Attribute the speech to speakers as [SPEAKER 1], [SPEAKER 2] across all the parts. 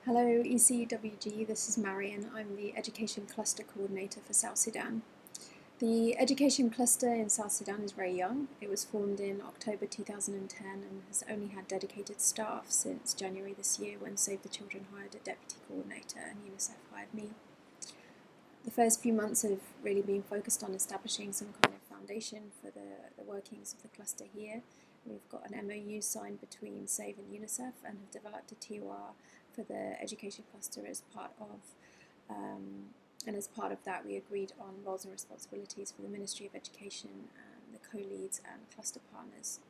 [SPEAKER 1] Hello ECWG, this is Marian. I'm the Education Cluster Coordinator for South Sudan. The Education Cluster in South Sudan is very young. It was formed in October 2010 and has only had dedicated staff since January this year, when Save the Children hired a Deputy Coordinator and UNICEF hired me. The first few months have really been focused on establishing some kind of foundation for the workings of the cluster here. We've got an MOU signed between SAVE and UNICEF and have developed a TOR for the education cluster as part of that we agreed on roles and responsibilities for the Ministry of Education and the co-leads and cluster partners.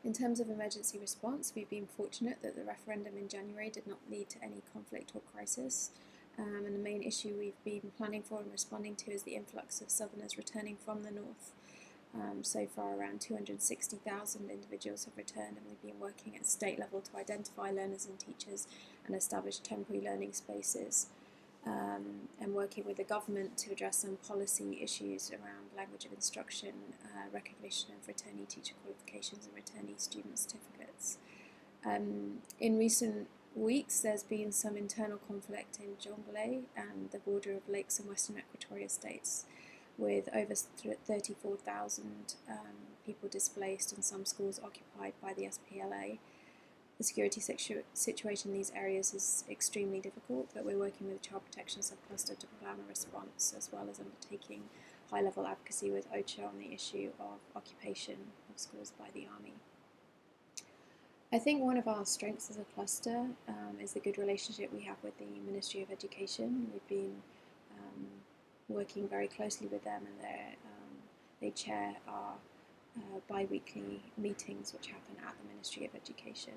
[SPEAKER 1] In terms of emergency response, we've been fortunate that the referendum in January did not lead to any conflict or crisis. And the main issue we've been planning for and responding to is the influx of Southerners returning from the north. So far, around 260,000 individuals have returned, and we've been working at state level to identify learners and teachers and establish temporary learning spaces, and working with the government to address some policy issues around language of instruction, recognition of returnee teacher qualifications and returnee student certificates. In recent weeks, there's been some internal conflict in Jonglei and the border of Lakes and Western Equatoria states, with over 34,000 people displaced and some schools occupied by the SPLA. The security situation in these areas is extremely difficult, but we're working with the Child Protection Subcluster to plan a response, as well as undertaking high-level advocacy with OCHA on the issue of occupation of schools by the army. I think one of our strengths as a cluster is the good relationship we have with the Ministry of Education. We've been working very closely with them, and they chair our bi-weekly meetings which happen at the Ministry of Education.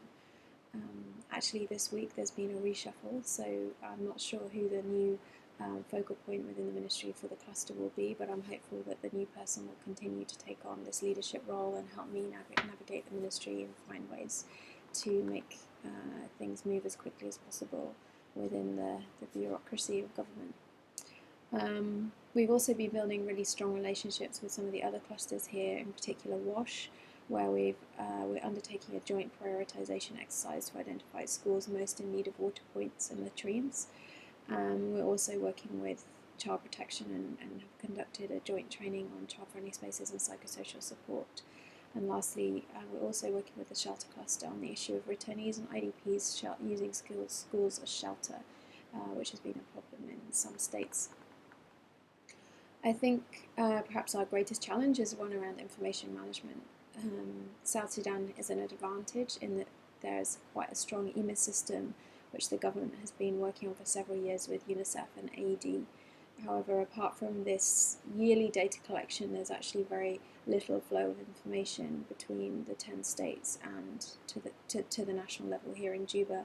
[SPEAKER 1] Actually this week there's been a reshuffle, so I'm not sure who the new focal point within the ministry for the cluster will be, but I'm hopeful that the new person will continue to take on this leadership role and help me navigate the ministry and find ways to make things move as quickly as possible within the bureaucracy of government. We've also been building really strong relationships with some of the other clusters here, in particular WASH, where we're undertaking a joint prioritisation exercise to identify schools most in need of water points and latrines. We're also working with Child Protection and have conducted a joint training on child-friendly spaces and psychosocial support. And lastly, we're also working with the shelter cluster on the issue of returnees and IDPs using schools as shelter, which has been a problem in some states. I think perhaps our greatest challenge is one around information management. South Sudan is an advantage in that there's quite a strong EMIS system which the government has been working on for several years with UNICEF and AED. However, apart from this yearly data collection, there's actually very little flow of information between the 10 states and to the national level here in Juba.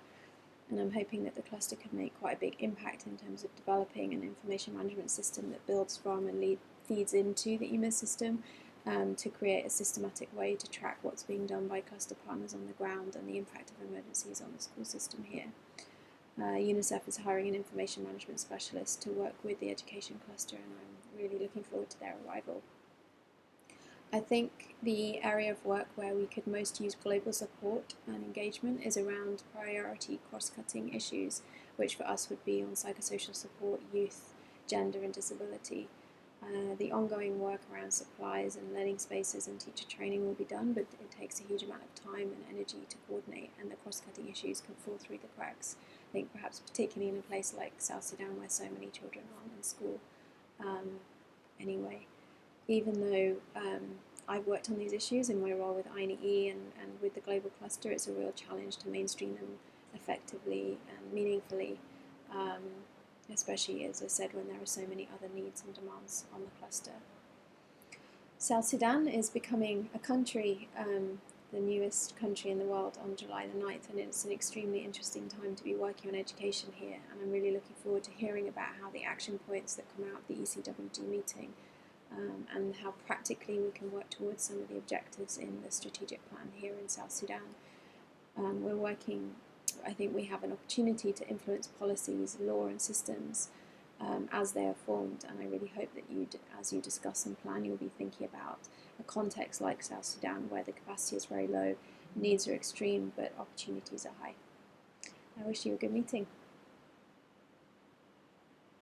[SPEAKER 1] And I'm hoping that the cluster can make quite a big impact in terms of developing an information management system that builds from and feeds into the EMIS system, to create a systematic way to track what's being done by cluster partners on the ground and the impact of emergencies on the school system here. UNICEF is hiring an information management specialist to work with the education cluster, and I'm really looking forward to their arrival. I think the area of work where we could most use global support and engagement is around priority cross-cutting issues, which for us would be on psychosocial support, youth, gender and disability. The ongoing work around supplies and learning spaces and teacher training will be done, but it takes a huge amount of time and energy to coordinate, and the cross-cutting issues can fall through the cracks. I think perhaps particularly in a place like South Sudan where so many children aren't in school. Anyway, even though I've worked on these issues in my role with INE and with the global cluster, it's a real challenge to mainstream them effectively and meaningfully, especially, as I said, when there are so many other needs and demands on the cluster. South Sudan is becoming a country, the newest country in the world, on July the 9th, and it's an extremely interesting time to be working on education here, and I'm really looking forward to hearing about how the action points that come out of the ECWG meeting and how practically we can work towards some of the objectives in the strategic plan here in South Sudan. We're working, I think we have an opportunity to influence policies, law and systems as they are formed, and I really hope that as you discuss and plan, you'll be thinking about a context like South Sudan where the capacity is very low, needs are extreme, but opportunities are high. I wish you a good meeting.